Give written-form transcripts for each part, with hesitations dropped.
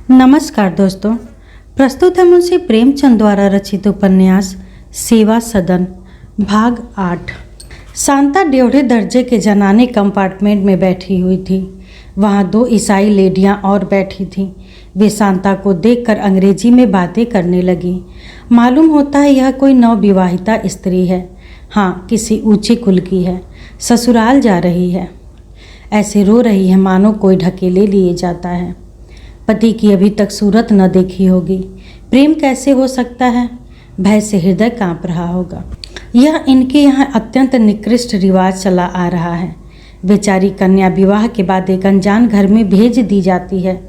नमस्कार दोस्तों, प्रस्तुत है मुंशी प्रेमचंद द्वारा रचित उपन्यास सेवा सदन भाग 8। शांता डेढ़े दर्जे के जनाने कंपार्टमेंट में बैठी हुई थी। वहाँ 2 ईसाई लेडियाँ और बैठी थीं। वे शांता को देखकर अंग्रेजी में बातें करने लगी। मालूम होता है यह कोई नवविवाहिता स्त्री है। हाँ, किसी ऊंचे कुल की है। ससुराल जा रही है। ऐसे रो रही है मानो कोई ढकेले लिए जाता है। पति की अभी तक सूरत न देखी होगी। प्रेम कैसे हो सकता है? भय से हृदय कांप रहा होगा। यह इनके यहाँ अत्यंत निकृष्ट रिवाज चला आ रहा है। बेचारी कन्या विवाह के बाद एक अनजान घर में भेज दी जाती है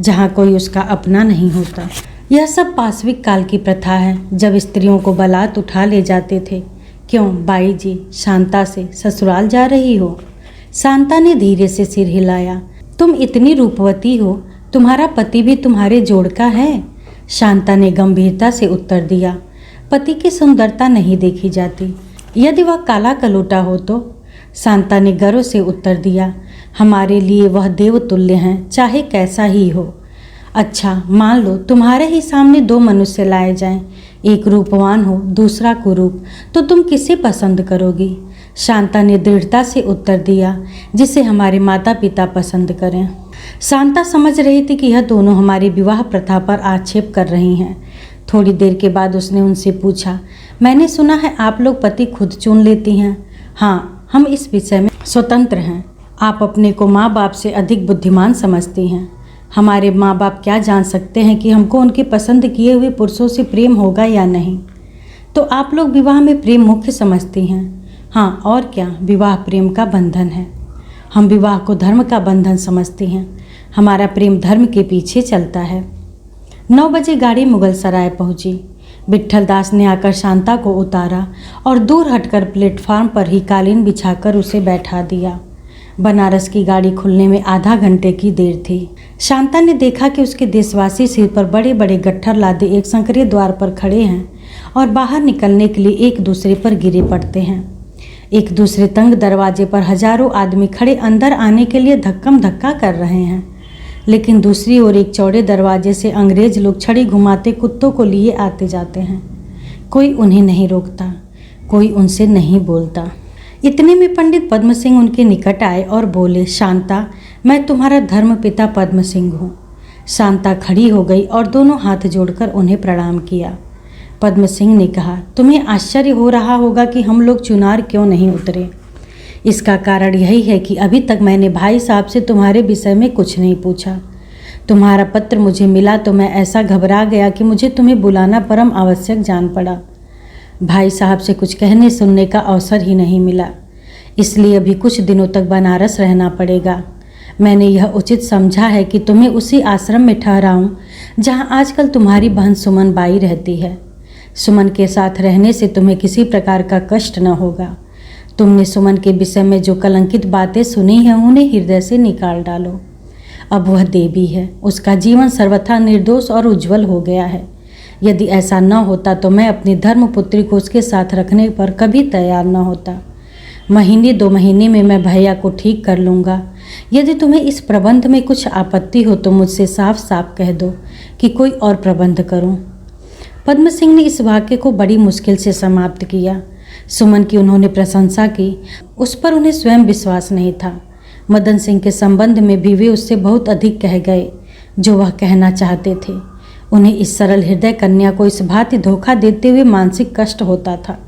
जहाँ कोई उसका अपना नहीं होता। यह सब पाशविक काल की प्रथा है, जब स्त्रियों को बारात उठा ले जाते थे। क्यों बाई जी, शांता से ससुराल जा रही हो? शांता ने धीरे से सिर हिलाया। तुम इतनी रूपवती हो, तुम्हारा पति भी तुम्हारे जोड़ का है? शांता ने गंभीरता से उत्तर दिया। पति की सुंदरता नहीं देखी जाती, यदि वह काला कलोटा हो तो। शांता ने गर्व से उत्तर दिया। हमारे लिए वह देवतुल्य हैं, चाहे कैसा ही हो। अच्छा, मान लो तुम्हारे ही सामने 2 मनुष्य लाए जाएं, एक रूपवान हो, दूसरा कुरूप, तो तुम किसे पसंद करोगी? शांता ने दृढ़ता से उत्तर दिया, जिसे हमारे माता पिता पसंद करें। शांता समझ रही थी कि यह दोनों हमारी विवाह प्रथा पर आक्षेप कर रही हैं। थोड़ी देर के बाद उसने उनसे पूछा, मैंने सुना है आप लोग पति खुद चुन लेती हैं। हाँ, हम इस विषय में स्वतंत्र हैं। आप अपने को माँ बाप से अधिक बुद्धिमान समझती हैं। हमारे माँ बाप क्या जान सकते हैं कि हमको उनके पसंद किए हुए पुरुषों से प्रेम होगा या नहीं। तो आप लोग विवाह में प्रेम मुख्य समझती हैं। हाँ, और क्या, विवाह प्रेम का बंधन है। हम विवाह को धर्म का बंधन समझते हैं। हमारा प्रेम धर्म के पीछे चलता है। 9 बजे गाड़ी मुगलसराय पहुंची। विट्ठल दास ने आकर शांता को उतारा और दूर हटकर प्लेटफार्म पर ही कालीन बिछाकर उसे बैठा दिया। बनारस की गाड़ी खुलने में आधा घंटे की देर थी। शांता ने देखा कि उसके देशवासी सिर पर बड़े बड़े गट्ठर लादे एक संकरे द्वार पर खड़े हैं और बाहर निकलने के लिए एक दूसरे पर गिरे पड़ते हैं। एक दूसरे तंग दरवाजे पर हजारों आदमी खड़े अंदर आने के लिए धक्कम धक्का कर रहे हैं, लेकिन दूसरी ओर एक चौड़े दरवाजे से अंग्रेज लोग छड़ी घुमाते कुत्तों को लिए आते जाते हैं। कोई उन्हें नहीं रोकता, कोई उनसे नहीं बोलता। इतने में पंडित पद्म सिंह उनके निकट आए और बोले, शांता, मैं तुम्हारा धर्म पिता पद्म सिंह हूँ। शांता खड़ी हो गई और दोनों हाथ जोड़कर उन्हें प्रणाम किया। पद्म सिंह ने कहा, तुम्हें आश्चर्य हो रहा होगा कि हम लोग चुनार क्यों नहीं उतरे। इसका कारण यही है कि अभी तक मैंने भाई साहब से तुम्हारे विषय में कुछ नहीं पूछा। तुम्हारा पत्र मुझे मिला तो मैं ऐसा घबरा गया कि मुझे तुम्हें बुलाना परम आवश्यक जान पड़ा। भाई साहब से कुछ कहने सुनने का अवसर ही नहीं मिला, इसलिए अभी कुछ दिनों तक बनारस रहना पड़ेगा। मैंने यह उचित समझा है कि तुम्हें उसी आश्रम में ठहराऊं जहां आजकल तुम्हारी बहन सुमन बाई रहती है। सुमन के साथ रहने से तुम्हें किसी प्रकार का कष्ट न होगा। तुमने सुमन के विषय में जो कलंकित बातें सुनी हैं उन्हें हृदय से निकाल डालो। अब वह देवी है, उसका जीवन सर्वथा निर्दोष और उज्जवल हो गया है। यदि ऐसा न होता तो मैं अपनी धर्मपुत्री को उसके साथ रखने पर कभी तैयार न होता। 1-2 महीने में मैं भैया को ठीक कर लूँगा। यदि तुम्हें इस प्रबंध में कुछ आपत्ति हो तो मुझसे साफ साफ कह दो कि कोई और प्रबंध करूँ। पद्म सिंह ने इस वाक्य को बड़ी मुश्किल से समाप्त किया। सुमन की उन्होंने प्रशंसा की, उस पर उन्हें स्वयं विश्वास नहीं था। मदन सिंह के संबंध में भी वे उससे बहुत अधिक कह गए जो वह कहना चाहते थे। उन्हें इस सरल हृदय कन्या को इस भांति धोखा देते हुए मानसिक कष्ट होता था।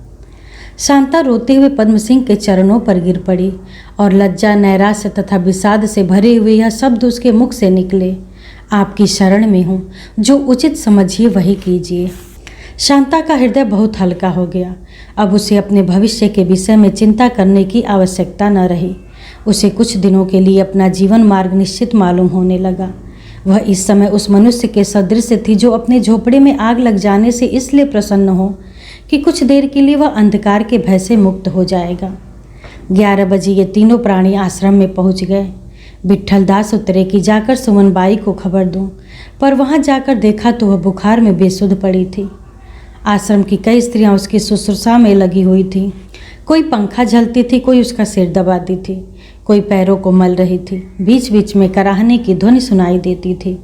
शांता रोते हुए पद्म सिंह के चरणों पर गिर पड़ी और लज्जा, नैराश्य तथा विषाद से भरे हुए यह शब्द उसके मुख से निकले, आपकी शरण में हूँ, जो उचित समझिए वही कीजिए। शांता का हृदय बहुत हल्का हो गया। अब उसे अपने भविष्य के विषय में चिंता करने की आवश्यकता न रही। उसे कुछ दिनों के लिए अपना जीवन मार्ग निश्चित मालूम होने लगा। वह इस समय उस मनुष्य के सदृश थी जो अपने झोपड़े में आग लग जाने से इसलिए प्रसन्न हो कि कुछ देर के लिए वह अंधकार के भय से मुक्त हो जाएगा। 11 बजे ये तीनों प्राणी आश्रम में पहुंच गए। विट्ठल दास उतरे कि जाकर सुमन बाई को खबर दूं, पर वहां जाकर देखा तो वह बुखार में बेसुध पड़ी थी। आश्रम की कई स्त्रियां उसकी शुश्रूषा में लगी हुई थीं। कोई पंखा झलती थी, कोई उसका सिर दबाती थी, कोई पैरों को मल रही थी। बीच बीच में कराहने की ध्वनि सुनाई देती थी।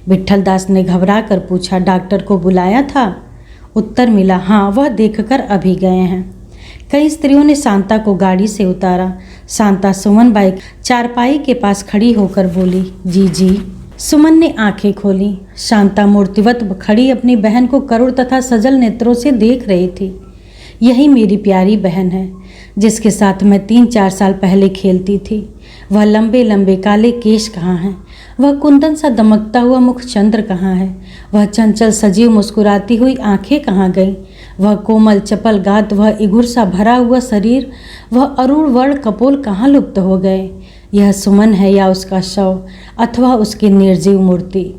विट्ठल दास ने घबरा कर पूछा, डॉक्टर को बुलाया था? उत्तर मिला, हाँ, वह देखकर अभी गए हैं। कई स्त्रियों ने शांता को गाड़ी से उतारा। शांता सुमन बाई चारपाई के पास खड़ी होकर बोली, जी जी। सुमन ने आंखें खोली। शांता मूर्तिवत खड़ी अपनी बहन को करुण तथा सजल नेत्रों से देख रही थी। यही मेरी प्यारी बहन है, जिसके साथ मैं 3-4 साल पहले खेलती थी। वह लंबे लंबे काले केश कहाँ हैं? वह कुंदन सा दमकता हुआ मुख चंद्र कहाँ है? वह चंचल सजीव मुस्कुराती हुई आंखें कहाँ गईं? वह कोमल चपल गात, वह इगुर सा भरा हुआ शरीर, वह अरुण वर्ण कपोल कहाँ लुप्त हो गए? यह सुमन है या उसका शव अथवा उसकी निर्जीव मूर्ति?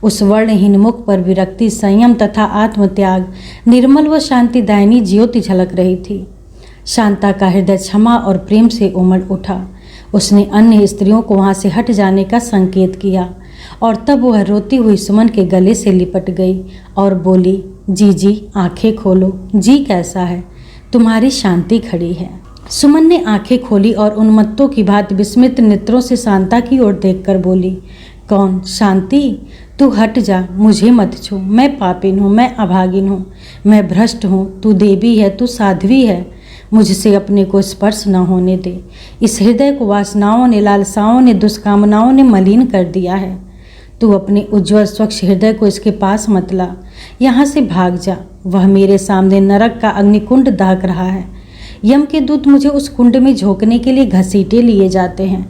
उस वर्णहीन मुख पर विरक्ति, संयम तथा आत्मत्याग, निर्मल व शांतिदायिनी ज्योति झलक रही थी। शांता का हृदय क्षमा और प्रेम से उमड़ उठा। उसने अन्य स्त्रियों को वहाँ से हट जाने का संकेत किया और तब वह रोती हुई सुमन के गले से लिपट गई और बोली, जी जी, आंखें खोलो। जी कैसा है? तुम्हारी शांति खड़ी है। सुमन ने आंखें खोली और उन्मत्तों की भांति विस्मित नेत्रों से शांता की ओर देखकर बोली, कौन? शांति, तू हट जा, मुझे मत छू। मैं पापिन हूँ, मैं अभागिन हूँ, मैं भ्रष्ट हूँ। तू देवी है, तू साध्वी है। मुझसे अपने को स्पर्श न होने दे। इस हृदय को वासनाओं ने, लालसाओं ने, दुष्कामनाओं ने मलिन कर दिया है। तू अपने उज्ज्वल स्वच्छ हृदय को इसके पास मत ला। यहाँ से भाग जा। वह मेरे सामने नरक का अग्निकुंड दाग रहा है। यम के दूत मुझे उस कुंड में झोंकने के लिए घसीटे लिए जाते हैं।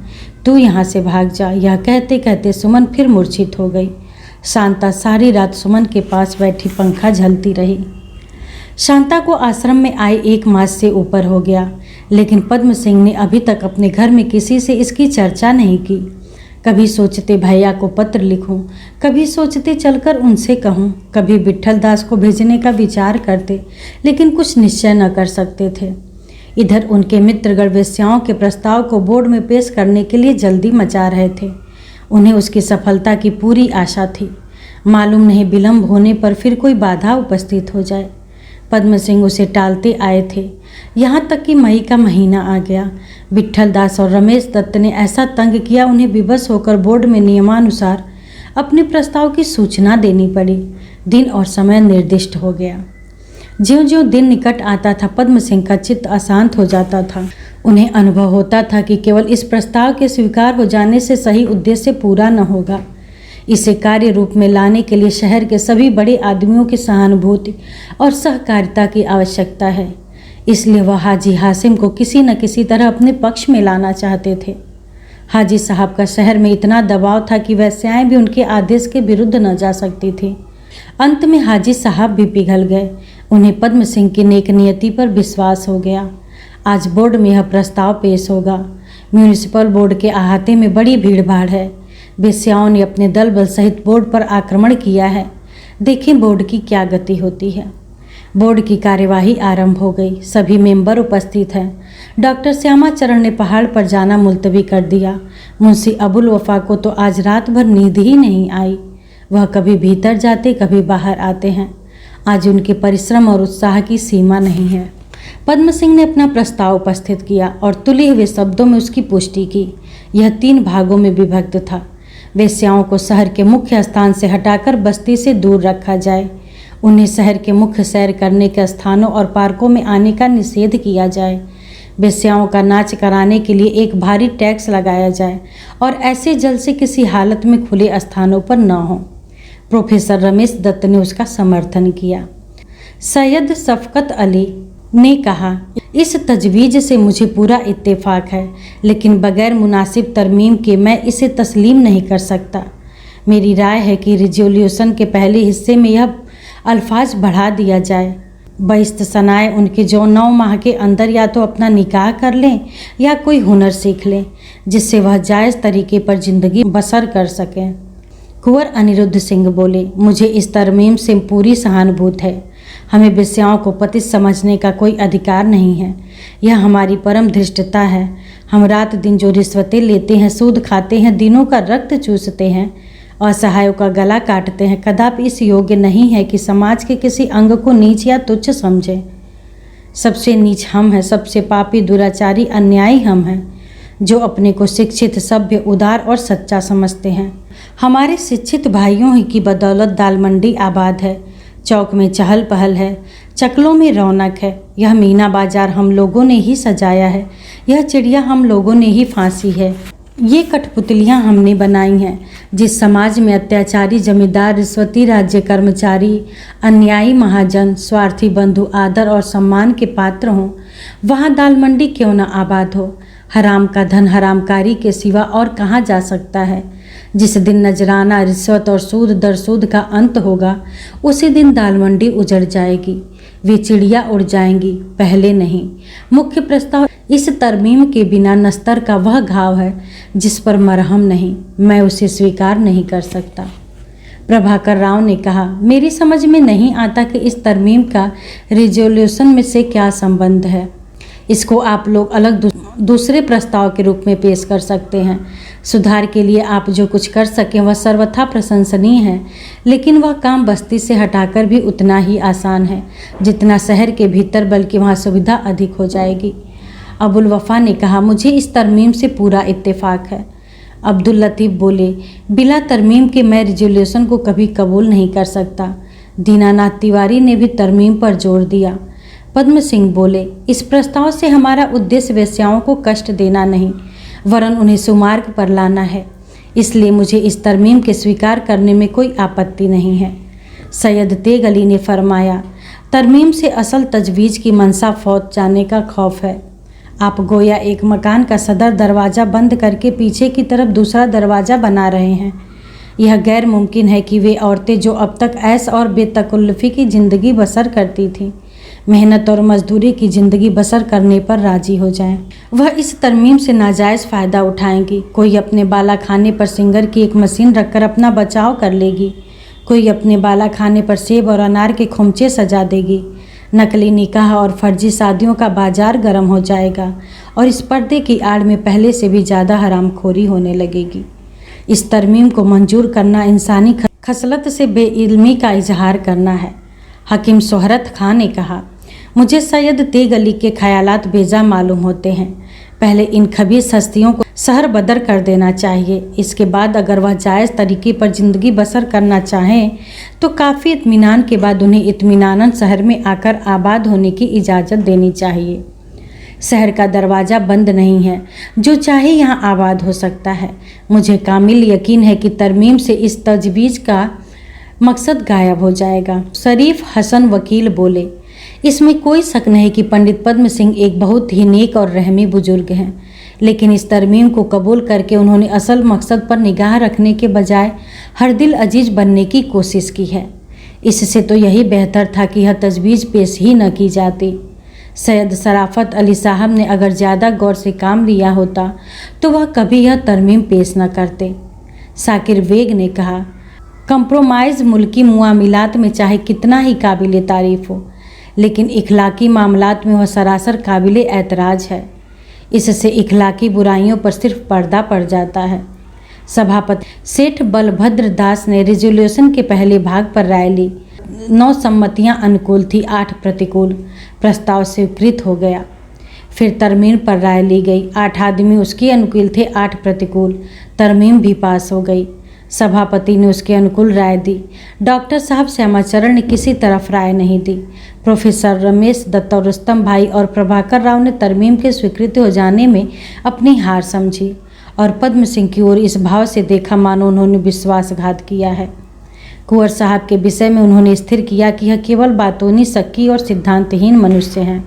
तू यहाँ से भाग जा। यह कहते कहते सुमन फिर मूर्छित हो गई। शांता सारी रात सुमन के पास बैठी पंखा झलती रही। शांता को आश्रम में आए 1 मास से ऊपर हो गया, लेकिन पद्म सिंह ने अभी तक अपने घर में किसी से इसकी चर्चा नहीं की। कभी सोचते भैया को पत्र लिखूं, कभी सोचते चलकर उनसे कहूं, कभी विट्ठल दास को भेजने का विचार करते, लेकिन कुछ निश्चय न कर सकते थे। इधर उनके मित्रगण वेश्याओं के प्रस्ताव को बोर्ड में पेश करने के लिए जल्दी मचा रहे थे। उन्हें उसकी सफलता की पूरी आशा थी। मालूम नहीं विलंब होने पर फिर कोई बाधा उपस्थित हो जाए। पद्म सिंह उसे टालते आए थे, यहाँ तक कि मई का महीना आ गया। विट्ठल दास और रमेश दत्त ने ऐसा तंग किया, उन्हें विवश होकर बोर्ड में नियमानुसार अपने प्रस्ताव की सूचना देनी पड़ी। दिन और समय निर्दिष्ट हो गया। ज्यों-ज्यों दिन निकट आता था, पद्म सिंह का चित्त अशांत हो जाता था। उन्हें अनुभव होता था कि केवल इस प्रस्ताव के स्वीकार हो जाने से सही उद्देश्य पूरा न होगा। इसे कार्य रूप में लाने के लिए शहर के सभी बड़े आदमियों की सहानुभूति और सहकारिता की आवश्यकता है। इसलिए वह हाजी हासिम को किसी न किसी तरह अपने पक्ष में लाना चाहते थे। हाजी साहब का शहर में इतना दबाव था कि वेश्याएं भी उनके आदेश के विरुद्ध न जा सकती थी। अंत में हाजी साहब भी पिघल गए। उन्हें पद्म सिंह की नेक नियति पर विश्वास हो गया। आज बोर्ड में यह प्रस्ताव पेश होगा। म्यूनिसिपल बोर्ड के अहाते में बड़ी भीड़ भाड़ है। वेश्याओं ने अपने दल बल सहित बोर्ड पर आक्रमण किया है। देखें बोर्ड की क्या गति होती है। बोर्ड की कार्यवाही आरंभ हो गई। सभी मेंबर उपस्थित हैं। डॉक्टर श्यामाचरण ने पहाड़ पर जाना मुलतवी कर दिया। मुंशी अबुल वफा को तो आज रात भर नींद ही नहीं आई। वह कभी भीतर जाते, कभी बाहर आते हैं। आज उनके परिश्रम और उत्साह की सीमा नहीं है। पद्म सिंह ने अपना प्रस्ताव उपस्थित किया और तुले हुए शब्दों में उसकी पुष्टि की। यह 3 भागों में विभक्त था। वेश्याओं को शहर के मुख्य स्थान से हटाकर बस्ती से दूर रखा जाए। उन्हें शहर के मुख्य सैर करने के स्थानों और पार्कों में आने का निषेध किया जाए। वेश्याओं का नाच कराने के लिए एक भारी टैक्स लगाया जाए और ऐसे जल से किसी हालत में खुले स्थानों पर न हो। प्रोफेसर रमेश दत्त ने उसका समर्थन किया। सैयद शफकत अली ने कहा, इस तजवीज़ से मुझे पूरा इत्तेफाक है, लेकिन बगैर मुनासिब तरमीम के मैं इसे तस्लीम नहीं कर सकता। मेरी राय है कि रिजोल्यूशन के पहले हिस्से में यह अल्फाज बढ़ा दिया जाए। बइस्तसनाए उनके जो 9 माह के अंदर या तो अपना निकाह कर लें या कोई हुनर सीख लें, जिससे वह जायज़ तरीके पर ज़िंदगी बसर कर सकें। कुंवर अनिरुद्ध सिंह बोले, मुझे इस तरमीम से पूरी सहानुभूति है। हमें वेश्याओं को पतित समझने का कोई अधिकार नहीं है। यह हमारी परम धृष्टता है। हम रात दिन जो रिश्वतें लेते हैं, सूद खाते हैं, दिनों का रक्त चूसते हैं, असहायों का गला काटते हैं, कदापि इस योग्य नहीं है कि समाज के किसी अंग को नीच या तुच्छ समझें। सबसे नीच हम हैं, सबसे पापी दुराचारी अन्यायी हम हैं। जो अपने को शिक्षित, सभ्य, उदार और सच्चा समझते हैं। हमारे शिक्षित भाइयों ही की बदौलत दाल मंडी आबाद है, चौक में चहल पहल है, चकलों में रौनक है। यह मीना बाजार हम लोगों ने ही सजाया है, यह चिड़िया हम लोगों ने ही फांसी है, ये कठपुतलियाँ हमने बनाई हैं। जिस समाज में अत्याचारी जमींदार, रिश्वती राज्य कर्मचारी, अन्यायी महाजन, स्वार्थी बंधु आदर और सम्मान के पात्र हों, वहाँ दाल मंडी क्यों न आबाद हो। हराम का धन हरामकारी के सिवा और कहाँ जा सकता है। जिस दिन नजराना, रिश्वत और सूद दर सूद का अंत होगा, उसी दिन दाल मंडी उजड़ जाएगी। वे चिड़िया उड़ जाएंगी, पहले नहीं। मुख्य प्रस्ताव इस तरमीम के बिना नस्तर का वह घाव है जिस पर मरहम नहीं। मैं उसे स्वीकार नहीं कर सकता। प्रभाकर राव ने कहा, मेरी समझ में नहीं आता कि इस तरमीम का रिजोल्यूशन में से क्या संबंध है। इसको आप लोग अलग दूसरे प्रस्ताव के रूप में पेश कर सकते हैं। सुधार के लिए आप जो कुछ कर सकें वह सर्वथा प्रशंसनीय है, लेकिन वह काम बस्ती से हटाकर भी उतना ही आसान है जितना शहर के भीतर, बल्कि वहाँ सुविधा अधिक हो जाएगी। अबुल वफा ने कहा, मुझे इस तरमीम से पूरा इत्तेफाक है। अब्दुल लतीफ़ बोले, बिला तरमीम के मैं रिजोल्यूशन को कभी कबूल नहीं कर सकता। दीनानाथ तिवारी ने भी तरमीम पर जोर दिया। पद्म सिंह बोले, इस प्रस्ताव से हमारा उद्देश्य वेश्याओं को कष्ट देना नहीं, वरन उन्हें सुमार्ग पर लाना है। इसलिए मुझे इस तरमीम के स्वीकार करने में कोई आपत्ति नहीं है। सैयद तेग अली ने फरमाया, तरमीम से असल तजवीज़ की मंशा फौत जाने का खौफ है। आप गोया एक मकान का सदर दरवाज़ा बंद करके पीछे की तरफ दूसरा दरवाज़ा बना रहे हैं। यह गैर मुमकिन है कि वे औरतें जो अब तक ऐश और बेतकल्लुफ़ी की ज़िंदगी बसर करती थीं, मेहनत और मजदूरी की ज़िंदगी बसर करने पर राजी हो जाएं। वह इस तरमीम से नाजायज़ फ़ायदा उठाएंगी। कोई अपने बाला खाने पर सिंगर की एक मशीन रखकर अपना बचाव कर लेगी, कोई अपने बाला खाने पर सेब और अनार के खुमचे सजा देगी। नकली निकाह और फर्जी शादियों का बाजार गर्म हो जाएगा और इस पर्दे की आड़ में पहले से भी ज़्यादा हरामखोरी होने लगेगी। इस तरमीम को मंजूर करना इंसानी खसलत से बेइल्मी का इजहार करना है। हकीम शोहरत खां ने कहा, मुझे सैयद तेग अली के ख्यालात बेजा मालूम होते हैं। पहले इन खबीस हस्तियों को सहर बदर कर देना चाहिए। इसके बाद अगर वह जायज़ तरीके पर ज़िंदगी बसर करना चाहें तो काफ़ी इत्मीनान के बाद उन्हें इत्मीनानन शहर में आकर आबाद होने की इजाज़त देनी चाहिए। शहर का दरवाज़ा बंद नहीं है, जो चाहे यहाँ आबाद हो सकता है। मुझे कामिल यकीन है कि तरमीम से इस तजवीज़ का मकसद गायब हो जाएगा। शरीफ हसन वकील बोले, इसमें कोई शक नहीं कि पंडित पद्म सिंह एक बहुत ही नेक और रहमी बुजुर्ग हैं, लेकिन इस तरमीम को कबूल करके उन्होंने असल मकसद पर निगाह रखने के बजाय हर दिल अजीज बनने की कोशिश की है। इससे तो यही बेहतर था कि यह तजवीज़ पेश ही न की जाती। सैयद शराफत अली साहब ने अगर ज़्यादा गौर से काम लिया होता तो वह कभी यह तरमीम पेश न करते। साकिर बेग ने कहा, कंप्रोमाइज़ मुल्की मुआमिलात में चाहे कितना ही काबिल तारीफ़ हो, लेकिन इखलाकी मामलात में वह सरासर काबिल एतराज़ है। इससे इखलाकी बुराइयों पर सिर्फ पर्दा पड़ जाता है। सभापति सेठ बलभद्र दास ने रिजोल्यूशन के पहले भाग पर राय ली। 9 सम्मतियां अनुकूल थी, 8 प्रतिकूल। प्रस्ताव स्वीकृत हो गया। फिर तरमीम पर राय ली गई। 8 आदमी उसके अनुकूल थे, 8 प्रतिकूल। तरमीम भी पास हो गई। सभापति ने उसके अनुकूल राय दी। डॉक्टर साहब श्यामाचरण ने किसी तरफ राय नहीं दी। प्रोफेसर रमेश दत्त और रुस्तम भाई और प्रभाकर राव ने तरमीम के स्वीकृत हो जाने में अपनी हार समझी और पद्म सिंह की ओर इस भाव से देखा मानो उन्होंने विश्वासघात किया है। कुंवर साहब के विषय में उन्होंने स्थिर किया कि यह केवल बातूनी, शक्की और सिद्धांतहीन मनुष्य हैं।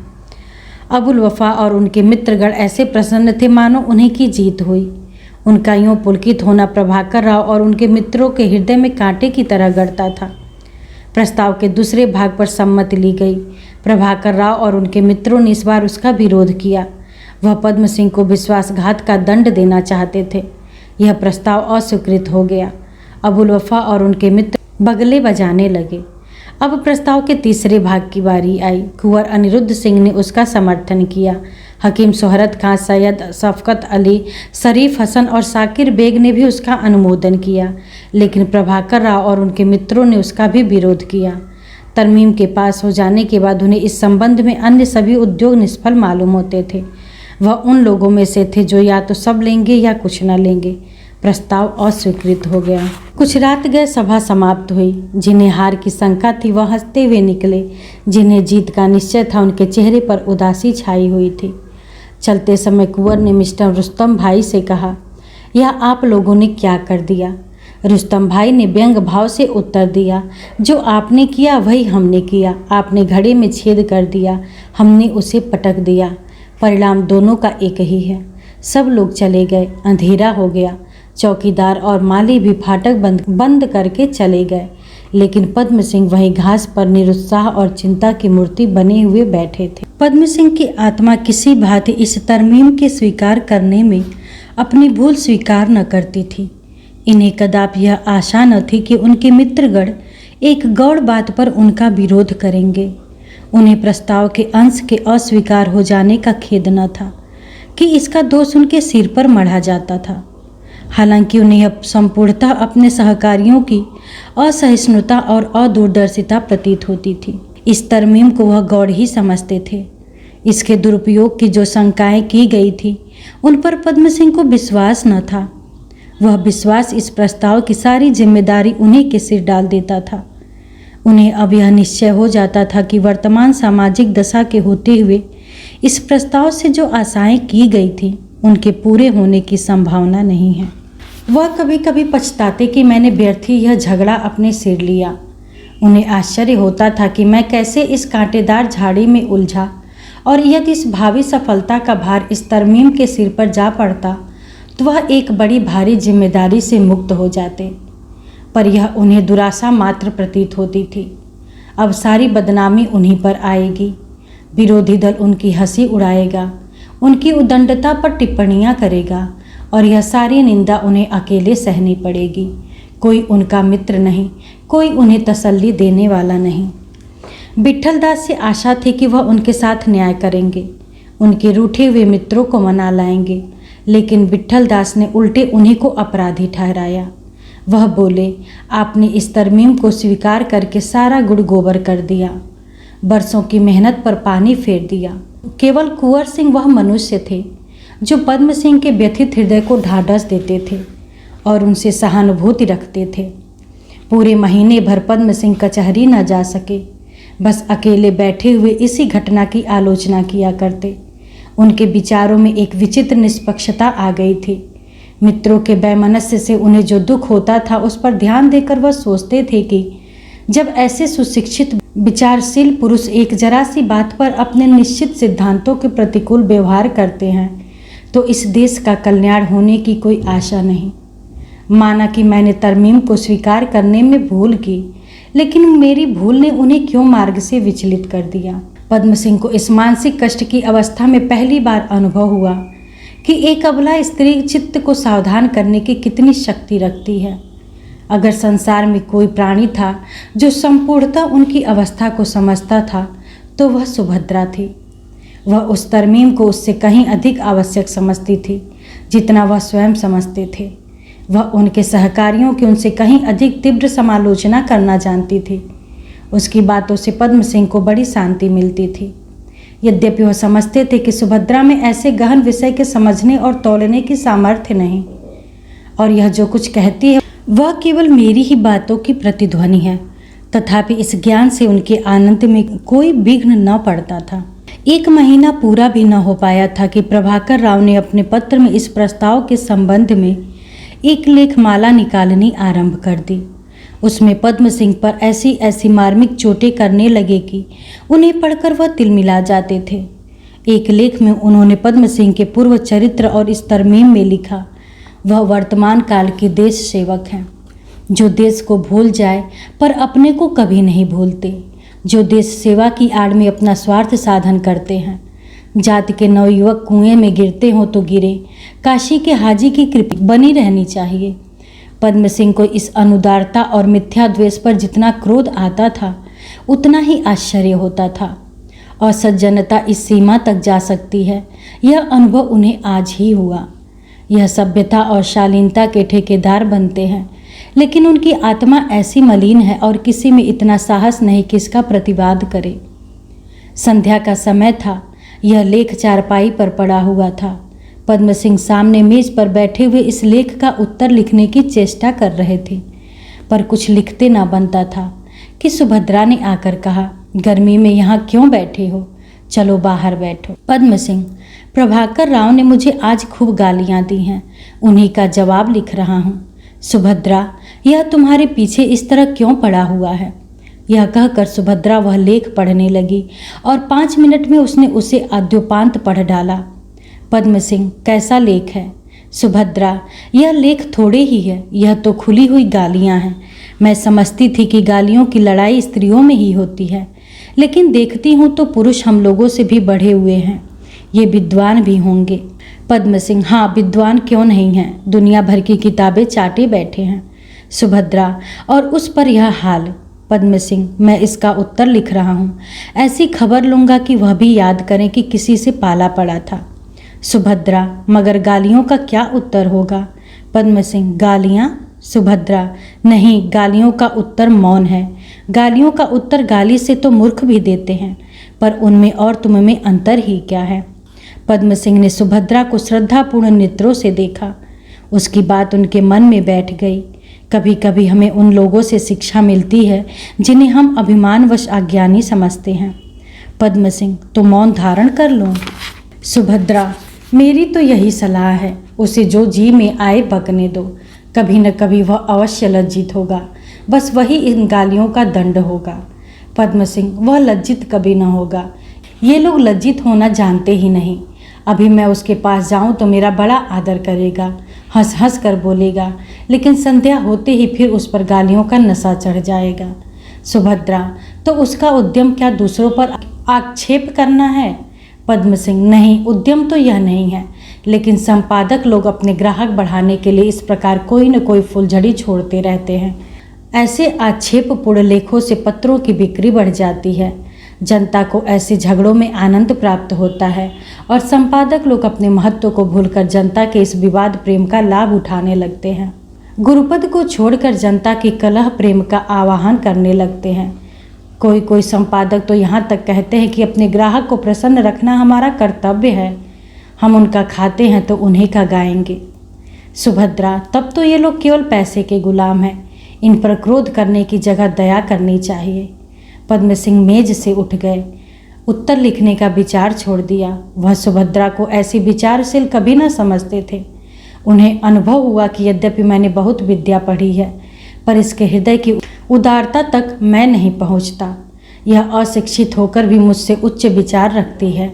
अबुल वफा और उनके मित्रगण ऐसे प्रसन्न थे मानो उन्हीं की जीत हुई। उनका यूँ पुलकित होना प्रभाकर राव और उनके मित्रों के हृदय में कांटे की तरह गड़ता था। प्रस्ताव के दूसरे भाग पर सम्मति ली गई। प्रभाकर राव और उनके मित्रों ने इस बार उसका विरोध किया। वह पद्म सिंह को विश्वासघात का दंड देना चाहते थे। यह प्रस्ताव अस्वीकृत हो गया। अबुल वफा और उनके मित्र बगले बजाने लगे। अब प्रस्ताव के तीसरे भाग की बारी आई। कुंवर अनिरुद्ध सिंह ने उसका समर्थन किया। हकीम शोहरत खां, सैयद शफकत अली, शरीफ हसन और साकिर बेग ने भी उसका अनुमोदन किया, लेकिन प्रभाकर राव और उनके मित्रों ने उसका भी विरोध किया। तरमीम के पास हो जाने के बाद उन्हें इस संबंध में अन्य सभी उद्योग निष्फल मालूम होते थे। वह उन लोगों में से थे जो या तो सब लेंगे या कुछ न लेंगे। प्रस्ताव अस्वीकृत हो गया। कुछ रात गए, सभा समाप्त हुई। जिन्हें हार की शंका थी वह हंसते हुए निकले, जिन्हें जीत का निश्चय था उनके चेहरे पर उदासी छाई हुई थी। चलते समय कुंवर ने मिस्टर रुस्तम भाई से कहा, यह आप लोगों ने क्या कर दिया? रुस्तम भाई ने व्यंग भाव से उत्तर दिया, जो आपने किया वही हमने किया। आपने घड़े में छेद कर दिया, हमने उसे पटक दिया। परिणाम दोनों का एक ही है। सब लोग चले गए। अंधेरा हो गया। चौकीदार और माली भी फाटक बंद करके चले गए, लेकिन पद्म सिंह वहीं घास पर निरुत्साह और चिंता की मूर्ति बने हुए बैठे थे। पद्म सिंह की आत्मा किसी भांति इस तरमीम के स्वीकार करने में अपनी भूल स्वीकार न करती थी। इन्हें कदापि यह आशा न थी कि उनके मित्रगण एक गौड़ बात पर उनका विरोध करेंगे। उन्हें प्रस्ताव के अंश के अस्वीकार हो जाने का खेद न था कि इसका दोष उनके सिर पर मढ़ा जाता था। हालांकि उन्हें अब संपूर्णतः अपने सहकारियों की असहिष्णुता और अदूरदर्शिता प्रतीत होती थी। इस तरमीम को वह गौड़ ही समझते थे। इसके दुरुपयोग की जो शंकाएं की गई थी उन पर पद्म सिंह को विश्वास न था। वह विश्वास इस प्रस्ताव की सारी जिम्मेदारी उन्हीं के सिर डाल देता था। उन्हें अब यह निश्चय हो जाता था कि वर्तमान सामाजिक दशा के होते हुए इस प्रस्ताव से जो आशाएं की गई थी उनके पूरे होने की संभावना नहीं है। वह कभी कभी पछताते कि मैंने व्यर्थ ही यह झगड़ा अपने सिर लिया। उन्हें आश्चर्य होता था कि मैं कैसे इस कांटेदार झाड़ी में उलझा, और यदि इस भावी सफलता का भार इस तरमीम के सिर पर जा पड़ता तो वह एक बड़ी भारी जिम्मेदारी से मुक्त हो जाते। पर यह उन्हें दुराशा मात्र प्रतीत होती थी। अब सारी बदनामी उन्हीं पर आएगी। विरोधी दल उनकी हंसी उड़ाएगा, उनकी उदंडता पर टिप्पणियां करेगा, और यह सारी निंदा उन्हें अकेले सहनी पड़ेगी। कोई उनका मित्र नहीं, कोई उन्हें तसल्ली देने वाला नहीं। विट्ठल दास से आशा थी कि वह उनके साथ न्याय करेंगे, उनके रूठे हुए मित्रों को मना लाएंगे, लेकिन विट्ठल दास ने उल्टे उन्हीं को अपराधी ठहराया। वह बोले, आपने इस तरमीम को स्वीकार करके सारा गुड़ गोबर कर दिया, बरसों की मेहनत पर पानी फेर दिया। केवल कुंवर सिंह वह मनुष्य थे जो पद्म सिंह के व्यथित हृदय को ढाढ़स देते थे और उनसे सहानुभूति रखते थे। पूरे महीने भर पद्म सिंह कचहरी न जा सके, बस अकेले बैठे हुए इसी घटना की आलोचना किया करते। उनके विचारों में एक विचित्र निष्पक्षता आ गई थी। मित्रों के वैमनस्य से उन्हें जो दुख होता था उस पर ध्यान देकर वह सोचते थे कि जब ऐसे सुशिक्षित विचारशील पुरुष एक जरा सी बात पर अपने निश्चित सिद्धांतों के प्रतिकूल व्यवहार करते हैं तो इस देश का कल्याण होने की कोई आशा नहीं। माना कि मैंने तरमीम को स्वीकार करने में भूल की, लेकिन मेरी भूल ने उन्हें क्यों मार्ग से विचलित कर दिया। पद्म सिंह को इस मानसिक कष्ट की अवस्था में पहली बार अनुभव हुआ कि एक अबला स्त्री चित्त को सावधान करने की कितनी शक्ति रखती है। अगर संसार में कोई प्राणी था जो संपूर्णतः उनकी अवस्था को समझता था तो वह सुभद्रा थी। वह उस तरमीम को उससे कहीं अधिक आवश्यक समझती थी जितना वह स्वयं समझते थे। वह उनके सहकारियों की उनसे कहीं अधिक तीव्र समालोचना करना जानती थी। उसकी बातों से पद्म सिंह को बड़ी शांति मिलती थी। यद्यपि वह समझते थे कि सुभद्रा में ऐसे गहन विषय के समझने और तौलने की सामर्थ्य नहीं, और यह जो कुछ कहती है वह केवल मेरी ही बातों की प्रतिध्वनि है। तथापि इस ज्ञान से उनके आनंद में कोई विघ्न न पड़ता था। 1 महीना पूरा भी न हो पाया था कि प्रभाकर राव ने अपने पत्र में इस प्रस्ताव के संबंध में एक लेखमाला निकालनी आरंभ कर दी। उसमें पद्म सिंह पर ऐसी ऐसी मार्मिक चोटें करने लगे कि उन्हें पढ़कर वह तिलमिला जाते थे। एक लेख में उन्होंने पद्म सिंह के पूर्व चरित्र और इस तरमीम में लिखा, वह वर्तमान काल के देश सेवक हैं जो देश को भूल जाए पर अपने को कभी नहीं भूलते, जो देश सेवा की आड़ में अपना स्वार्थ साधन करते हैं। जाति के नवयुवक कुएं में गिरते हों तो गिरे, काशी के हाजी की कृपा बनी रहनी चाहिए। पद्म सिंह को इस अनुदारता और मिथ्या द्वेष पर जितना क्रोध आता था उतना ही आश्चर्य होता था। और सज्जनता इस सीमा तक जा सकती है, यह अनुभव उन्हें आज ही हुआ। यह सभ्यता और शालीनता के ठेकेदार बनते हैं, लेकिन उनकी आत्मा ऐसी मलिन है और किसी में इतना साहस नहीं कि इसका प्रतिवाद करे। संध्या का समय था, यह लेख चारपाई पर पड़ा हुआ था। पद्म सिंह सामने मेज पर बैठे हुए इस लेख का उत्तर लिखने की चेष्टा कर रहे थे, पर कुछ लिखते ना बनता था कि सुभद्रा ने आकर कहा, गर्मी में यहाँ क्यों बैठे हो, चलो बाहर बैठो। पद्म सिंह, प्रभाकर राव ने मुझे आज खूब गालियाँ दी हैं, उन्हीं का जवाब लिख रहा हूँ। सुभद्रा, यह तुम्हारे पीछे इस तरह क्यों पड़ा हुआ है? यह कहकर सुभद्रा वह लेख पढ़ने लगी और 5 मिनट में उसने उसे आद्योपांत पढ़ डाला। पद्म सिंह, कैसा लेख है? सुभद्रा, यह लेख थोड़े ही है, यह तो खुली हुई गालियां हैं। मैं समझती थी कि गालियों की लड़ाई स्त्रियों में ही होती है, लेकिन देखती हूँ तो पुरुष हम लोगों से भी बढ़े हुए हैं, ये विद्वान भी होंगे। पद्म सिंह, हाँ विद्वान क्यों नहीं हैं, दुनिया भर की किताबें चाटे बैठे हैं। सुभद्रा, और उस पर यह हाल। पद्म सिंह, मैं इसका उत्तर लिख रहा हूँ, ऐसी खबर लूँगा कि वह भी याद करें कि किसी से पाला पड़ा था। सुभद्रा, मगर गालियों का क्या उत्तर होगा? पद्म सिंह, गालियाँ? सुभद्रा, नहीं, गालियों का उत्तर मौन है। गालियों का उत्तर गाली से तो मूर्ख भी देते हैं, पर उनमें और तुम में अंतर ही क्या है? पद्म सिंह ने सुभद्रा को श्रद्धापूर्ण नेत्रों से देखा। उसकी बात उनके मन में बैठ गई। कभी कभी हमें उन लोगों से शिक्षा मिलती है जिन्हें हम अभिमानवश अज्ञानी समझते हैं। पद्म सिंह, तो मौन धारण कर लूं? सुभद्रा, मेरी तो यही सलाह है, उसे जो जी में आए बकने दो, कभी न कभी वह अवश्य लज्जित होगा, बस वही इन गालियों का दंड होगा। पद्म सिंह, वह लज्जित कभी न होगा, ये लोग लज्जित होना जानते ही नहीं। अभी मैं उसके पास जाऊं तो मेरा बड़ा आदर करेगा, हंस हंस कर बोलेगा, लेकिन संध्या होते ही फिर उस पर गालियों का नशा चढ़ जाएगा। सुभद्रा, तो उसका उद्यम क्या दूसरों पर आक्षेप करना है? पद्म सिंह, नहीं, उद्यम तो यह नहीं है, लेकिन संपादक लोग अपने ग्राहक बढ़ाने के लिए इस प्रकार कोई न कोई फुलझड़ी छोड़ते रहते हैं। ऐसे आक्षेपपूर्ण लेखों से पत्रों की बिक्री बढ़ जाती है, जनता को ऐसे झगड़ों में आनंद प्राप्त होता है और संपादक लोग अपने महत्व को भूलकर जनता के इस विवाद प्रेम का लाभ उठाने लगते हैं। गुरुपद को छोड़कर जनता की कलह प्रेम का आवाहन करने लगते हैं। कोई संपादक तो यहाँ तक कहते हैं कि अपने ग्राहक को प्रसन्न रखना हमारा कर्तव्य है, हम उनका खाते हैं तो उन्हीं का गाएंगे। सुभद्रा, तब तो ये लोग केवल पैसे के गुलाम हैं, इन पर क्रोध करने की जगह दया करनी चाहिए। पद्म सिंह मेज से उठ गए, उत्तर लिखने का विचार छोड़ दिया। वह सुभद्रा को ऐसी विचारशील कभी न समझते थे। उन्हें अनुभव हुआ कि यद्यपि मैंने बहुत विद्या पढ़ी है, पर इसके हृदय की उदारता तक मैं नहीं पहुंचता। यह अशिक्षित होकर भी मुझसे उच्च विचार रखती है।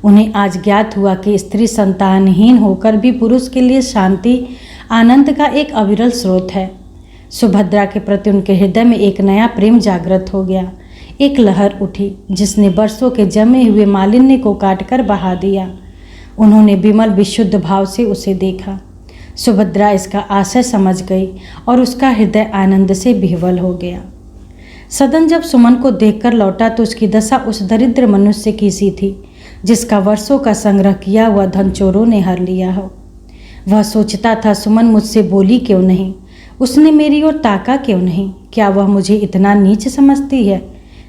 उन्हें आज ज्ञात हुआ कि स्त्री संतानहीन होकर भी पुरुष के लिए शांति आनंद का एक अविरल स्रोत है। सुभद्रा के प्रति उनके हृदय में एक नया प्रेम जागृत हो गया। एक लहर उठी जिसने वर्षों के जमे हुए मालिन्य को काटकर बहा दिया। उन्होंने विमल विशुद्ध भाव से उसे देखा। सुभद्रा इसका आशय समझ गई और उसका हृदय आनंद से विह्वल हो गया। सदन जब सुमन को देखकर लौटा तो उसकी दशा उस दरिद्र मनुष्य की सी थी जिसका वर्षों का संग्रह किया हुआ धन चोरों ने हर लिया हो। वह सोचता था, सुमन मुझसे बोली क्यों नहीं, उसने मेरी ओर ताका क्यों नहीं, क्या वह मुझे इतना नीच समझती है?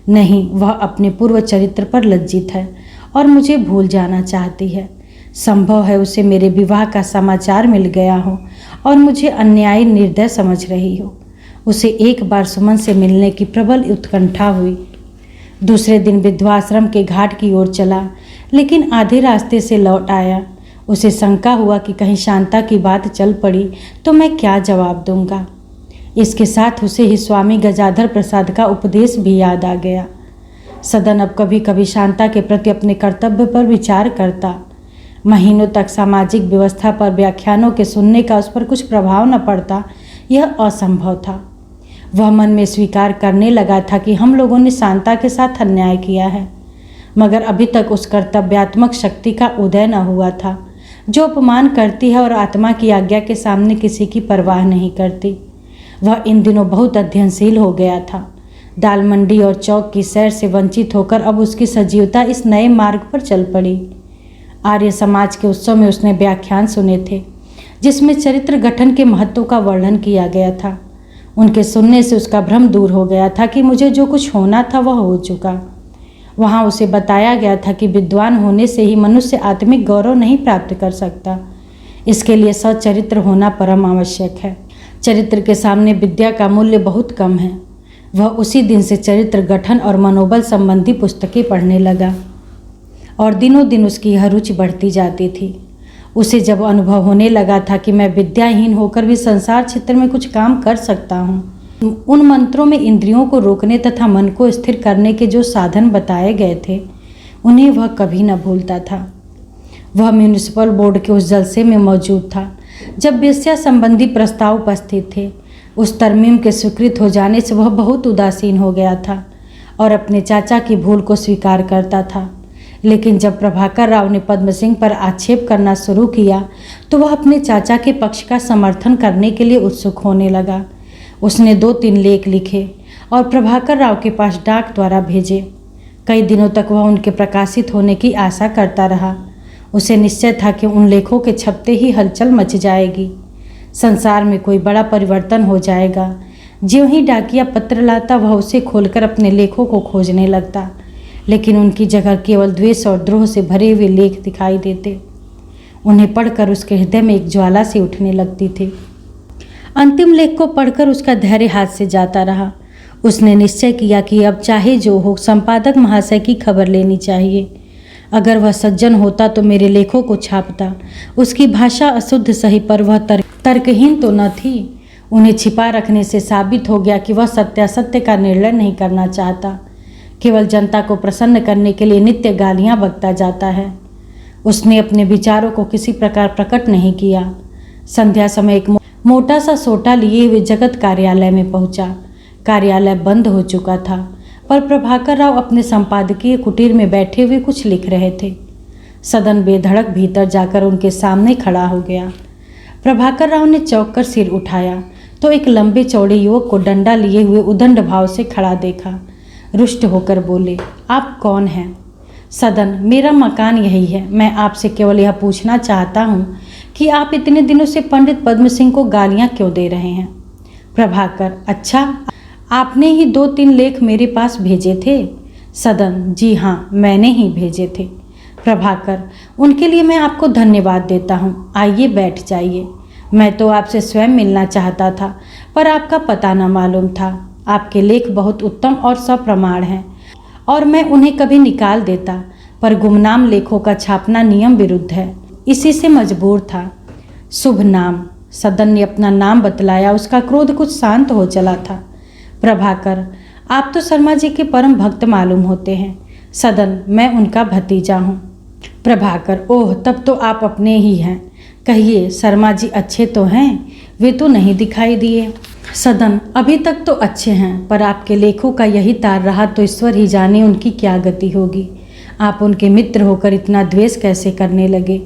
नहीं, वह अपने पूर्व चरित्र पर लज्जित है और मुझे भूल जाना चाहती है। संभव है उसे मेरे विवाह का समाचार मिल गया हो और मुझे अन्यायी निर्दय समझ रही हो। उसे एक बार सुमन से मिलने की प्रबल उत्कंठा हुई। दूसरे दिन विधवाश्रम के घाट की ओर चला, लेकिन आधे रास्ते से लौट आया। उसे शंका हुआ कि कहीं शांता की बात चल पड़ी तो मैं क्या जवाब दूंगा। इसके साथ उसे ही स्वामी गजाधर प्रसाद का उपदेश भी याद आ गया। सदन अब कभी कभी शांता के प्रति अपने कर्तव्य पर विचार करता। महीनों तक सामाजिक व्यवस्था पर व्याख्यानों के सुनने का उस पर कुछ प्रभाव न पड़ता, यह असंभव था। वह मन में स्वीकार करने लगा था कि हम लोगों ने शांता के साथ अन्याय किया है, मगर अभी तक उस कर्तव्यात्मक शक्ति का उदय न हुआ था जो अपमान करती है और आत्मा की आज्ञा के सामने किसी की परवाह नहीं करती। वह इन दिनों बहुत अध्ययनशील हो गया था। दाल मंडी और चौक की सैर से वंचित होकर अब उसकी सजीवता इस नए मार्ग पर चल पड़ी। आर्य समाज के उत्सव में उसने व्याख्यान सुने थे जिसमें चरित्र गठन के महत्व का वर्णन किया गया था। उनके सुनने से उसका भ्रम दूर हो गया था कि मुझे जो कुछ होना था वह हो चुका। वहाँ उसे बताया गया था कि विद्वान होने से ही मनुष्य आत्मिक गौरव नहीं प्राप्त कर सकता, इसके लिए सच्चरित्र होना परम आवश्यक है। चरित्र के सामने विद्या का मूल्य बहुत कम है। वह उसी दिन से चरित्र गठन और मनोबल संबंधी पुस्तकें पढ़ने लगा और दिनों दिन उसकी यह रुचि बढ़ती जाती थी। उसे जब अनुभव होने लगा था कि मैं विद्याहीन होकर भी संसार क्षेत्र में कुछ काम कर सकता हूँ, उन मंत्रों में इंद्रियों को रोकने तथा मन को स्थिर करने के जो साधन बताए गए थे, उन्हें वह कभी न भूलता था। वह म्यूनिसिपल बोर्ड के उस जलसे में मौजूद था जब वेश्या संबंधी प्रस्ताव उपस्थित थे। उस तरमीम के स्वीकृत हो जाने से वह बहुत उदासीन हो गया था और अपने चाचा की भूल को स्वीकार करता था। लेकिन जब प्रभाकर राव ने पद्म सिंह पर आक्षेप करना शुरू किया तो वह अपने चाचा के पक्ष का समर्थन करने के लिए उत्सुक होने लगा। उसने 2-3 लेख लिखे और प्रभाकर राव के पास डाक द्वारा भेजे। कई दिनों तक वह उनके प्रकाशित होने की आशा करता रहा। उसे निश्चय था कि उन लेखों के छपते ही हलचल मच जाएगी, संसार में कोई बड़ा परिवर्तन हो जाएगा। ज्यों ही डाकिया पत्र लाता वह उसे खोलकर अपने लेखों को खोजने लगता, लेकिन उनकी जगह केवल द्वेष और द्रोह से भरे हुए लेख दिखाई देते। उन्हें पढ़कर उसके हृदय में एक ज्वाला सी उठने लगती थी। अंतिम लेख को पढ़कर उसका धैर्य हाथ से जाता रहा। उसने निश्चय किया कि अब चाहे जो हो संपादक महाशय की खबर लेनी चाहिए। अगर वह सज्जन होता तो मेरे लेखों को छापता। उसकी भाषा अशुद्ध सही पर वह तर्कहीन तो न थी। उन्हें छिपा रखने से साबित हो गया कि वह सत्यासत्य का निर्णय नहीं करना चाहता, केवल जनता को प्रसन्न करने के लिए नित्य गालियां बकता जाता है। उसने अपने विचारों को किसी प्रकार प्रकट नहीं किया। संध्या समय एक मोटा सा सोटा लिए हुए जगत कार्यालय में पहुंचा। कार्यालय बंद हो चुका था, पर प्रभाकर राव अपने संपादकीय कुटीर में बैठे हुए कुछ लिख रहे थे। सदन बेधड़क भीतर जाकर उनके सामने खड़ा हो गया। प्रभाकर राव ने चौंक कर सिर उठाया तो एक लंबे चौड़े युवक को डंडा लिए हुए उदंड भाव से खड़ा देखा। रुष्ट होकर बोले, आप कौन हैं? सदन, मेरा मकान यही है। मैं आपसे केवल यह पूछना चाहता हूँ कि आप इतने दिनों से पंडित पद्म सिंह को गालियाँ क्यों दे रहे हैं? प्रभाकर, अच्छा, आपने ही 2-3 लेख मेरे पास भेजे थे? सदन, जी हाँ, मैंने ही भेजे थे। प्रभाकर, उनके लिए मैं आपको धन्यवाद देता हूँ। आइए बैठ जाइए। मैं तो आपसे स्वयं मिलना चाहता था, पर आपका पता न मालूम था। आपके लेख बहुत उत्तम और सप्रमाण हैं और मैं उन्हें कभी निकाल देता, पर गुमनाम लेखों का छापना नियम विरुद्ध है, इसी से मजबूर था। शुभ नाम। सदन ने अपना नाम बतलाया। उसका क्रोध कुछ शांत हो चला था। प्रभाकर, आप तो शर्मा जी के परम भक्त मालूम होते हैं। सदन, मैं उनका भतीजा हूँ। प्रभाकर, ओह, तब तो आप अपने ही हैं। कहिए, शर्मा जी अच्छे तो हैं? वे तो नहीं दिखाई दिए। सदन, अभी तक तो अच्छे हैं, पर आपके लेखों का यही तार रहा तो ईश्वर ही जाने उनकी क्या गति होगी। आप उनके मित्र होकर इतना द्वेष कैसे करने लगे?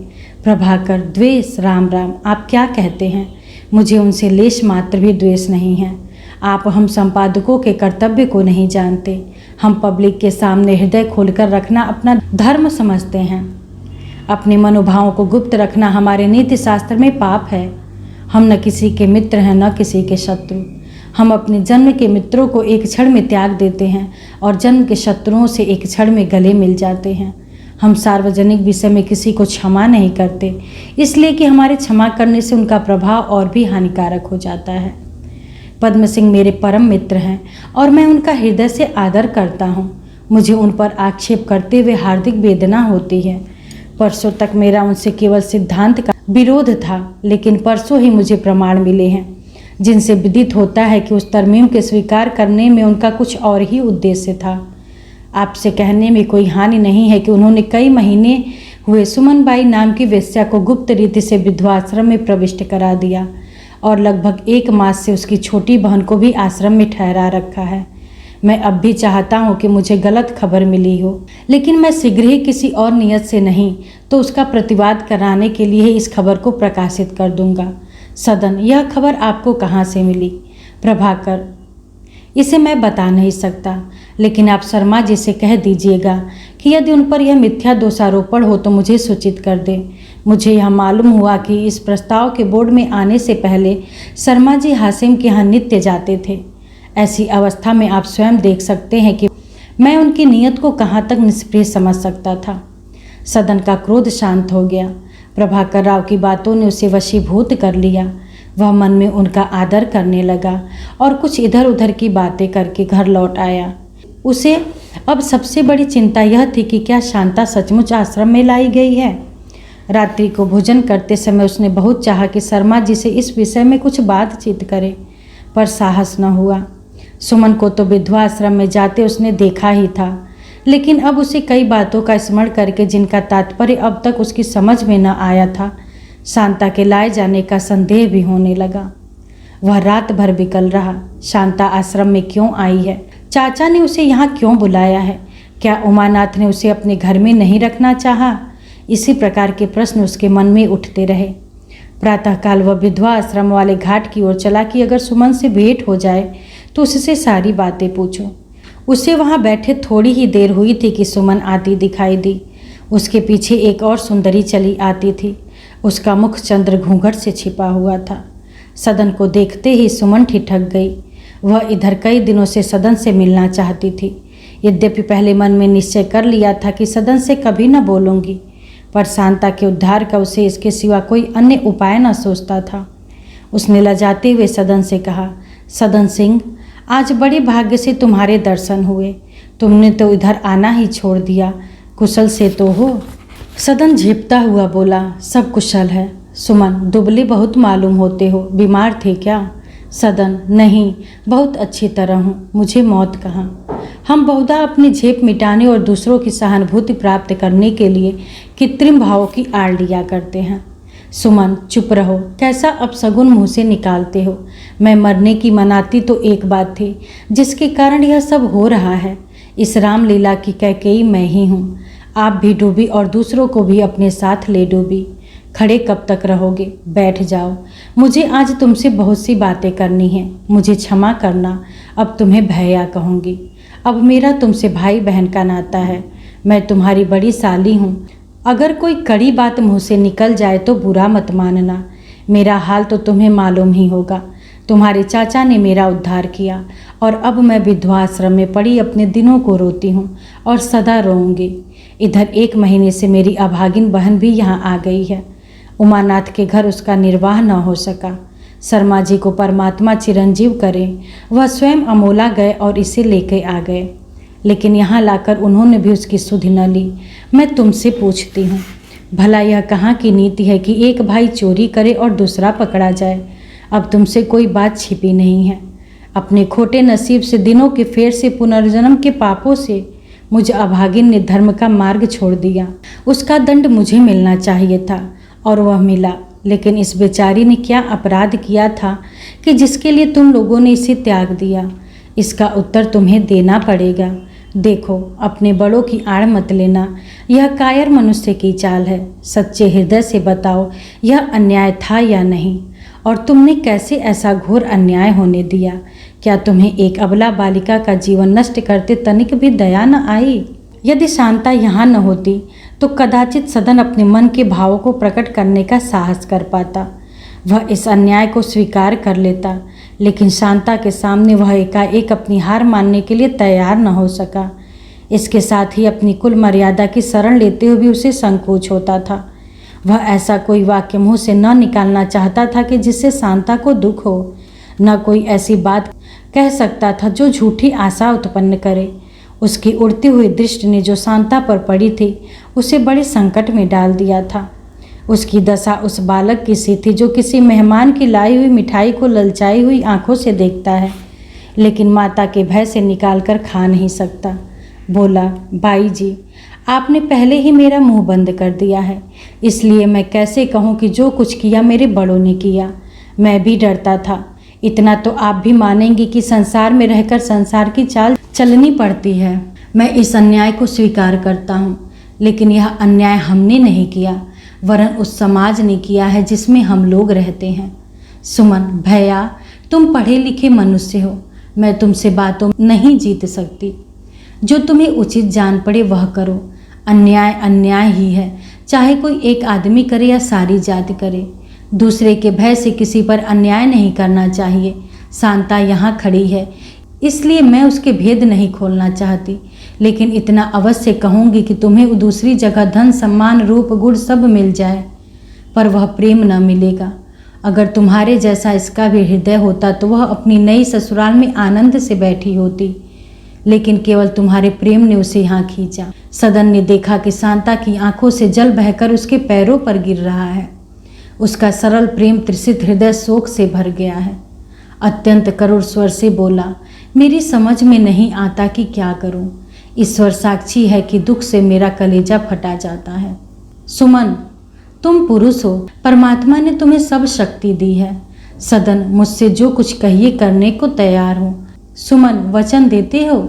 प्रभाकर, द्वेष? राम राम, आप क्या कहते हैं? मुझे उनसे लेश मात्र भी द्वेष नहीं है। आप हम संपादकों के कर्तव्य को नहीं जानते। हम पब्लिक के सामने हृदय खोलकर रखना अपना धर्म समझते हैं। अपने मनोभावों को गुप्त रखना हमारे नीति शास्त्र में पाप है। हम न किसी के मित्र हैं न किसी के शत्रु। हम अपने जन्म के मित्रों को एक क्षण में त्याग देते हैं और जन्म के शत्रुओं से एक क्षण में गले मिल जाते हैं। हम सार्वजनिक विषय में किसी को क्षमा नहीं करते, इसलिए कि हमारे क्षमा करने से उनका प्रभाव और भी हानिकारक हो जाता है। पद्म सिंह मेरे परम मित्र हैं और मैं उनका हृदय से आदर करता हूँ। मुझे उन पर आक्षेप करते हुए हार्दिक वेदना होती है। परसों तक मेरा उनसे केवल सिद्धांत का विरोध था, लेकिन परसों ही मुझे प्रमाण मिले हैं जिनसे विदित होता है कि उस तरमीम के स्वीकार करने में उनका कुछ और ही उद्देश्य था। आपसे कहने में कोई हानि नहीं है कि उन्होंने कई महीने हुए सुमनबाई नाम की वेश्या को गुप्त रीति से विधवाश्रम में प्रविष्ट करा दिया और लगभग 1 मास से उसकी छोटी बहन को भी आश्रम में ठहरा रखा है। मैं अब भी चाहता हूँ कि मुझे गलत खबर मिली हो, लेकिन मैं शीघ्र ही किसी और नियत से नहीं तो उसका प्रतिवाद कराने के लिए इस खबर को प्रकाशित कर दूंगा। सदन, यह खबर आपको कहाँ से मिली? प्रभाकर, इसे मैं बता नहीं सकता, लेकिन आप शर्मा जी से कह दीजिएगा कि यदि उन पर यह मिथ्या दोषारोपण हो तो मुझे सूचित कर दें। मुझे यह मालूम हुआ कि इस प्रस्ताव के बोर्ड में आने से पहले शर्मा जी हासिम के यहाँ नित्य जाते थे। ऐसी अवस्था में आप स्वयं देख सकते हैं कि मैं उनकी नीयत को कहाँ तक निष्प्रिय समझ सकता था। सदन का क्रोध शांत हो गया। प्रभाकर राव की बातों ने उसे वशीभूत कर लिया। वह मन में उनका आदर करने लगा और कुछ इधर उधर की बातें करके घर लौट आया। उसे अब सबसे बड़ी चिंता यह थी कि क्या शांता सचमुच आश्रम में लाई गई है। रात्रि को भोजन करते समय उसने बहुत चाहा कि शर्मा जी से इस विषय में कुछ बातचीत करे, पर साहस न हुआ। सुमन को तो विधवा आश्रम में जाते उसने देखा ही था, लेकिन अब उसे कई बातों का स्मरण करके जिनका तात्पर्य अब तक उसकी समझ में न आया था, शांता के लाए जाने का संदेह भी होने लगा। वह रात भर बिकल रहा। शांता आश्रम में क्यों आई है? चाचा ने उसे यहाँ क्यों बुलाया है? क्या उमानाथ ने उसे अपने घर में नहीं रखना चाहा? इसी प्रकार के प्रश्न उसके मन में उठते रहे। प्रातःकाल वह विधवा आश्रम वाले घाट की ओर चला कि अगर सुमन से भेंट हो जाए तो उससे सारी बातें पूछो। उसे वहाँ बैठे थोड़ी ही देर हुई थी कि सुमन आती दिखाई दी। उसके पीछे एक और सुंदरी चली आती थी। उसका मुख चंद्र घूंघट से छिपा हुआ था। सदन को देखते ही सुमन ठिठक गई। वह इधर कई दिनों से सदन से मिलना चाहती थी। यद्यपि पहले मन में निश्चय कर लिया था कि सदन से कभी न बोलूँगी, पर शांता के उद्धार का उसे इसके सिवा कोई अन्य उपाय न सोचता था। उसने लजाते हुए सदन से कहा, सदन सिंह, आज बड़े भाग्य से तुम्हारे दर्शन हुए। तुमने तो इधर आना ही छोड़ दिया। कुशल से तो हो? सदन झेपता हुआ बोला, सब कुशल है। सुमन, दुबले बहुत मालूम होते हो, बीमार थे क्या? सदन, नहीं, बहुत अच्छी तरह हूँ। मुझे मौत कहाँ। हम बहुधा अपनी झेप मिटाने और दूसरों की सहानुभूति प्राप्त करने के लिए कृत्रिम भावों की आड़ लिया करते हैं। सुमन, चुप रहो। कैसा अपशगुन मुँह से निकालते हो? मैं मरने की मनाती तो एक बात थी, जिसके कारण यह सब हो रहा है। इस रामलीला की कैकेयी मैं ही हूँ। आप भी डूबी और दूसरों को भी अपने साथ ले डूबी। खड़े कब तक रहोगे? बैठ जाओ। मुझे आज तुमसे बहुत सी बातें करनी हैं। मुझे क्षमा करना, अब तुम्हें भैया कहूँगी। अब मेरा तुमसे भाई बहन का नाता है। मैं तुम्हारी बड़ी साली हूँ। अगर कोई कड़ी बात मुँह से निकल जाए तो बुरा मत मानना। मेरा हाल तो तुम्हें मालूम ही होगा। तुम्हारे चाचा ने मेरा उद्धार किया और अब मैं विधवा आश्रम में पड़ी अपने दिनों को रोती हूँ और सदा रोऊंगी। इधर 1 महीने से मेरी अभागिन बहन भी यहाँ आ गई है। उमानाथ के घर उसका निर्वाह न हो सका। शर्मा जी को परमात्मा चिरंजीव करे। वह स्वयं अमोला गए और इसे लेके आ गए, लेकिन यहाँ लाकर उन्होंने भी उसकी सुध न ली। मैं तुमसे पूछती हूँ, भला यह कहाँ की नीति है कि एक भाई चोरी करे और दूसरा पकड़ा जाए? अब तुमसे कोई बात छिपी नहीं है। अपने खोटे नसीब से, दिनों के फेर से, पुनर्जन्म के पापों से मुझ अभागिन ने धर्म का मार्ग छोड़ दिया। उसका दंड मुझे मिलना चाहिए था और वह मिला। लेकिन इस बेचारी ने क्या अपराध किया था कि जिसके लिए तुम लोगों ने इसे त्याग दिया? इसका उत्तर तुम्हें देना पड़ेगा। देखो, अपने बड़ों की आड़ मत लेना। यह कायर मनुष्य की चाल है। सच्चे हृदय से बताओ, यह अन्याय था या नहीं? और तुमने कैसे ऐसा घोर अन्याय होने दिया? क्या तुम्हें एक अबला बालिका का जीवन नष्ट करते तनिक भी दया न आई? यदि शांता यहाँ न होती तो कदाचित सदन अपने मन के भावों को प्रकट करने का साहस कर पाता। वह इस अन्याय को स्वीकार कर लेता, लेकिन शांता के सामने वह एकाएक अपनी हार मानने के लिए तैयार न हो सका। इसके साथ ही अपनी कुल मर्यादा की शरण लेते हुए भी उसे संकोच होता था। वह ऐसा कोई वाक्य मुँह से न निकालना चाहता था कि जिससे शांता को दुख हो। न कोई ऐसी बात कह सकता था जो झूठी आशा उत्पन्न करे। उसकी उड़ती हुई दृष्टि ने जो शांता पर पड़ी थी, उसे बड़े संकट में डाल दिया था। उसकी दशा उस बालक की सी थी जो किसी मेहमान की लाई हुई मिठाई को ललचाई हुई आंखों से देखता है, लेकिन माता के भय से निकाल कर खा नहीं सकता। बोला, बाई जी, आपने पहले ही मेरा मुंह बंद कर दिया है, इसलिए मैं कैसे कहूँ कि जो कुछ किया मेरे बड़ों ने किया। मैं भी डरता था। इतना तो आप भी मानेंगी कि संसार में रहकर संसार की चाल चलनी पड़ती है। मैं इस अन्याय को स्वीकार करता हूँ, लेकिन यह अन्याय हमने नहीं किया, वरन उस समाज ने किया है जिसमें हम लोग रहते हैं। सुमन, भैया, तुम पढ़े लिखे मनुष्य हो। मैं तुमसे बातों नहीं जीत सकती। जो तुम्हें उचित जान पड़े वह करो। अन्याय अन्याय ही है, चाहे कोई एक आदमी करे या सारी जाति करे। दूसरे के भय से किसी पर अन्याय नहीं करना चाहिए। शांता यहाँ खड़ी है, इसलिए मैं उसके भेद नहीं खोलना चाहती, लेकिन इतना अवश्य कहूँगी कि तुम्हें दूसरी जगह धन सम्मान रूप गुण सब मिल जाए, पर वह प्रेम न मिलेगा। अगर तुम्हारे जैसा इसका भी हृदय होता तो वह अपनी नई ससुराल में आनंद से बैठी होती, लेकिन केवल तुम्हारे प्रेम ने उसे यहाँ खींचा। सदन ने देखा कि शांता की आंखों से जल बहकर उसके पैरों पर गिर रहा है। उसका सरल प्रेम त्रिषित हृदय शोक से भर गया है। अत्यंत करुण स्वर से बोला, मेरी समझ में नहीं आता कि क्या करूं। ईश्वर साक्षी है कि दुख से मेरा कलेजा फटा जाता है। सुमन, तुम पुरुष हो, परमात्मा ने तुम्हें सब शक्ति दी है। सदन, मुझसे जो कुछ कहिए करने को तैयार हूँ। सुमन, वचन देते हो?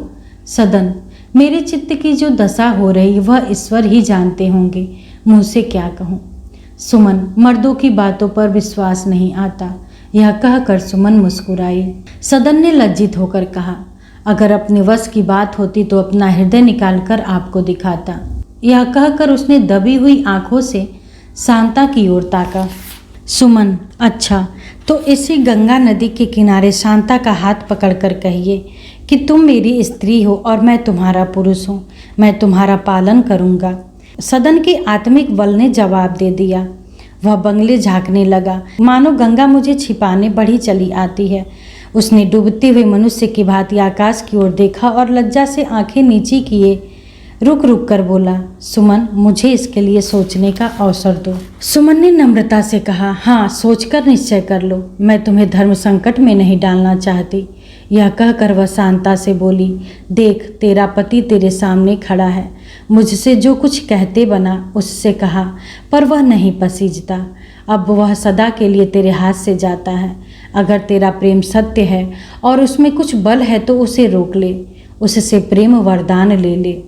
सदन, मेरे चित्त की जो दशा हो रही वह ईश्वर ही जानते होंगे, मुँह से क्या कहूँ। सुमन, मर्दों की बातों पर विश्वास नहीं आता। यह कहकर सुमन मुस्कुराई। सदन ने लज्जित होकर कहा, अगर अपने वश की बात होती तो अपना हृदय निकालकर आपको दिखाता। यह कहकर उसने दबी हुई आंखों से शांता की ओर ताका। सुमन, अच्छा तो इसी गंगा नदी के किनारे शांता का हाथ पकड़कर कहिए कि तुम मेरी स्त्री हो और मैं तुम्हारा पुरुष हूँ। मैं तुम्हारा पालन करूँगा। सदन के आत्मिक बल ने जवाब दे दिया। वह बंगले झांकने लगा, मानो गंगा मुझे छिपाने बढ़ी चली आती है। उसने डूबते हुए मनुष्य की भांति आकाश की ओर देखा और लज्जा से आंखें नीची किए रुक रुक कर बोला, सुमन, मुझे इसके लिए सोचने का अवसर दो। सुमन ने नम्रता से कहा, हाँ, सोचकर निश्चय कर लो। मैं तुम्हें धर्म संकट में नहीं डालना चाहती। यह कहकर वह शांता से बोली, देख, तेरा पति तेरे सामने खड़ा है। मुझसे जो कुछ कहते बना उससे कहा, पर वह नहीं पसीजता। अब वह सदा के लिए तेरे हाथ से जाता है। अगर तेरा प्रेम सत्य है और उसमें कुछ बल है तो उसे रोक ले, उससे प्रेम वरदान ले ले।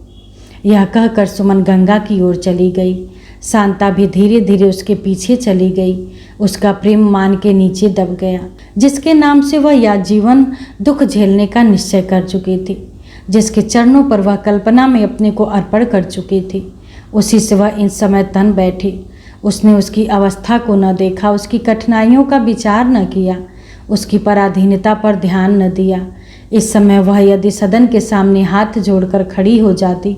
यह कहकर सुमन गंगा की ओर चली गई। शांता भी धीरे धीरे उसके पीछे चली गई। उसका प्रेम मान के नीचे दब गया, जिसके नाम से वह या जीवन दुख झेलने का निश्चय कर चुकी थी, जिसके चरणों पर वह कल्पना में अपने को अर्पण कर चुकी थी। उसी से वह इन समय तन बैठी। उसने उसकी अवस्था को न देखा, उसकी कठिनाइयों का विचार न किया, उसकी पराधीनता पर ध्यान न दिया। इस समय वह यदि सदन के सामने हाथ जोड़कर खड़ी हो जाती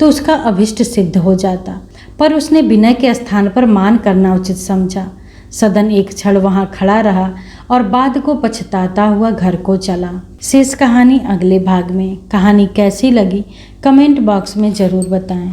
तो उसका अभिष्ट सिद्ध हो जाता, पर उसने विनय के स्थान पर मान करना उचित समझा। सदन एक क्षण वहाँ खड़ा रहा और बाद को पछताता हुआ घर को चला। शेष कहानी अगले भाग में। कहानी कैसी लगी कमेंट बॉक्स में ज़रूर बताएं।